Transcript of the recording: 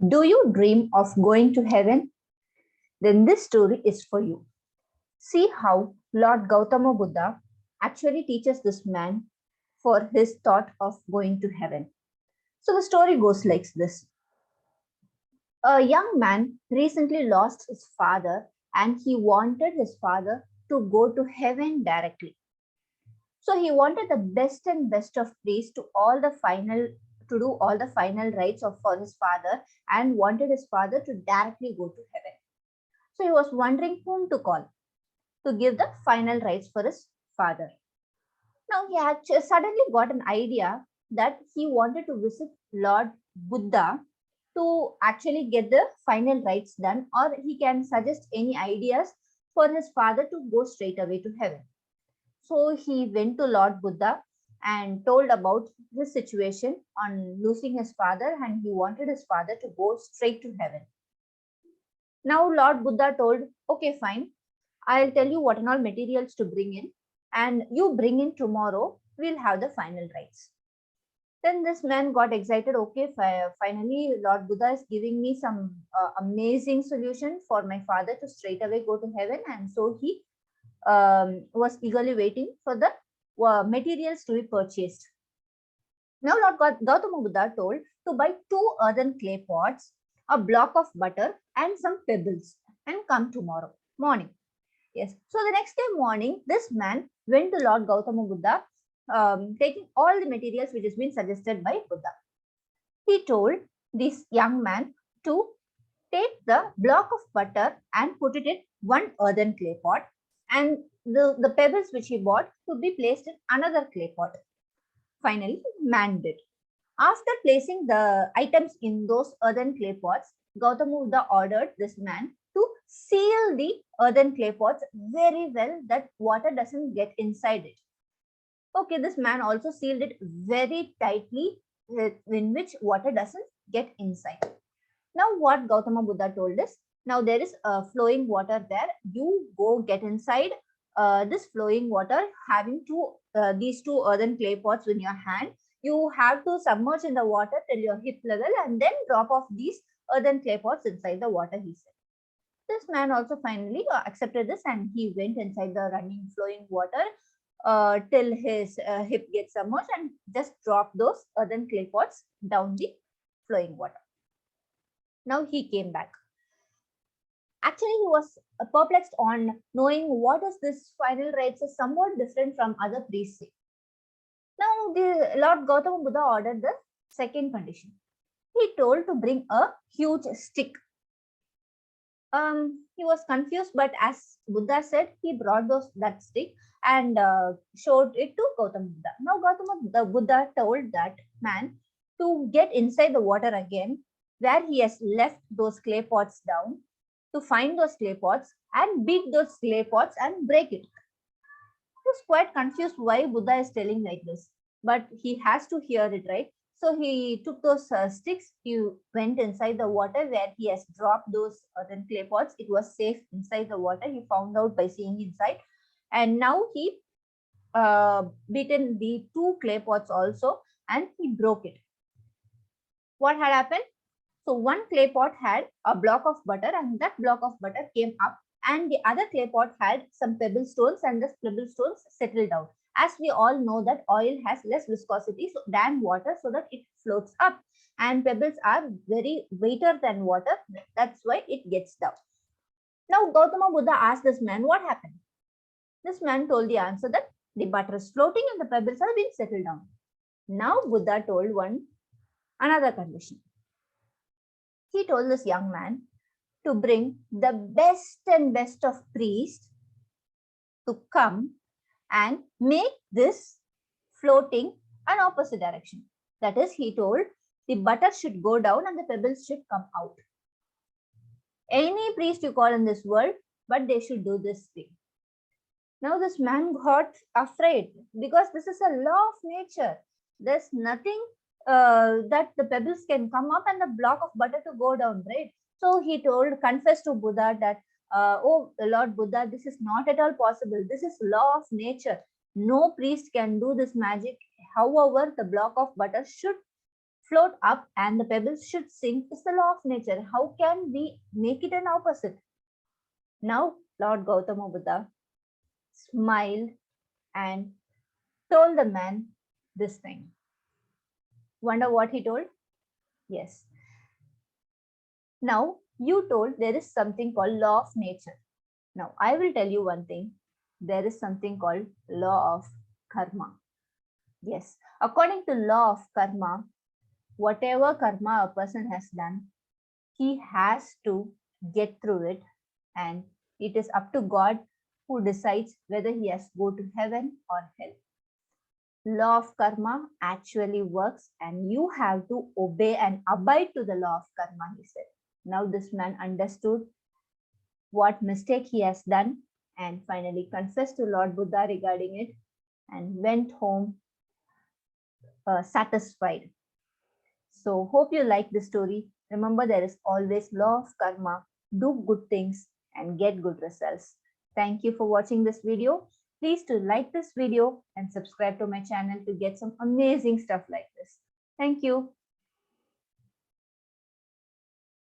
Do you dream of going to heaven? Then this story is for you. See how Lord Gautama Buddha actually teaches this man for his thought of going to heaven. So the story goes like this. A young man recently lost his father and he wanted his father to go to heaven directly. So he wanted the best and best of praise to do all the final rites of for his father and wanted his father to directly go to heaven. So he was wondering whom to call to give the final rites for his father. Now he had suddenly got an idea that he wanted to visit Lord Buddha to actually get the final rites done, or he can suggest any ideas for his father to go straight away to heaven. So he went to Lord Buddha and told about his situation on losing his father, and he wanted his father to go straight to heaven. Now Lord Buddha told, okay, fine, I'll tell you what and all materials to bring in, and you bring in tomorrow, we'll have the final rites. Then this man got excited. Okay, finally, Lord Buddha is giving me some amazing solution for my father to straight away go to heaven. And so he was eagerly waiting for the materials to be purchased. Now, Lord Gautama Buddha told to buy 2 earthen clay pots, a block of butter, and some pebbles, and come tomorrow morning. Yes. So the next day morning, this man went to Lord Gautama Buddha, taking all the materials which has been suggested by Buddha. He told this young man to take the block of butter and put it in one earthen clay pot, and the pebbles which he bought to be placed in another clay pot. Finally, man did. After placing the items in those earthen clay pots, Gautama Buddha ordered this man to seal the earthen clay pots very well that water doesn't get inside it. Okay, this man also sealed it very tightly in which water doesn't get inside. Now what Gautama Buddha told is, now there is flowing water there. You go get inside this flowing water having these 2 earthen clay pots in your hand. You have to submerge in the water till your hip level and then drop off these earthen clay pots inside the water, he said. This man also finally accepted this and he went inside the running flowing water till his hip gets submerged and just drop those earthen clay pots down the flowing water. Now he came back. Actually, he was perplexed on knowing what is this final rites is somewhat different from other priests. Now the Lord Gautama Buddha ordered the second condition. He told to bring a huge stick. He was confused, but as Buddha said, he brought that stick and showed it to Gautama Buddha. Now Gautama Buddha told that man to get inside the water again, where he has left those clay pots down, to find those clay pots and beat those clay pots and break it. He was quite confused why Buddha is telling like this, but he has to hear it, right? So he took those sticks, he went inside the water where he has dropped those earthen clay pots. It was safe inside the water. He found out by seeing inside. And now he beaten the 2 clay pots also and he broke it. What had happened? So one clay pot had a block of butter and that block of butter came up and the other clay pot had some pebble stones and the pebble stones settled down. As we all know that oil has less viscosity than water so that it floats up and pebbles are very weightier than water. That's why it gets down. Now Gautama Buddha asked this man what happened. This man told the answer that the butter is floating and the pebbles are being settled down. Now Buddha told another condition. He told this young man to bring the best and best of priests to come and make this floating an opposite direction. That is, he told the butter should go down and the pebbles should come out. Any priest you call in this world, but they should do this thing. Now this man got afraid because this is a law of nature. There's nothing that the pebbles can come up and the block of butter to go down, right? So he confessed to Buddha that, oh Lord Buddha, this is not at all possible. This is law of nature. No priest can do this magic. However, the block of butter should float up and the pebbles should sink is the law of nature. How can we make it an opposite? Now, Lord Gautama Buddha smiled and told the man this thing. Wonder what he told? Yes. Now, you told there is something called law of nature. Now, I will tell you one thing. There is something called law of karma. Yes. According to law of karma, whatever karma a person has done, he has to get through it, and it is up to God who decides whether he has to go to heaven or hell. Law of karma actually works, and you have to obey and abide to the law of karma, he said. Now this man understood what mistake he has done and finally confessed to Lord Buddha regarding it and went home satisfied. So hope you like the story. Remember, there is always law of karma. Do good things and get good results. Thank you for watching this video. Please to like this video and subscribe to my channel to get some amazing stuff like this. Thank you.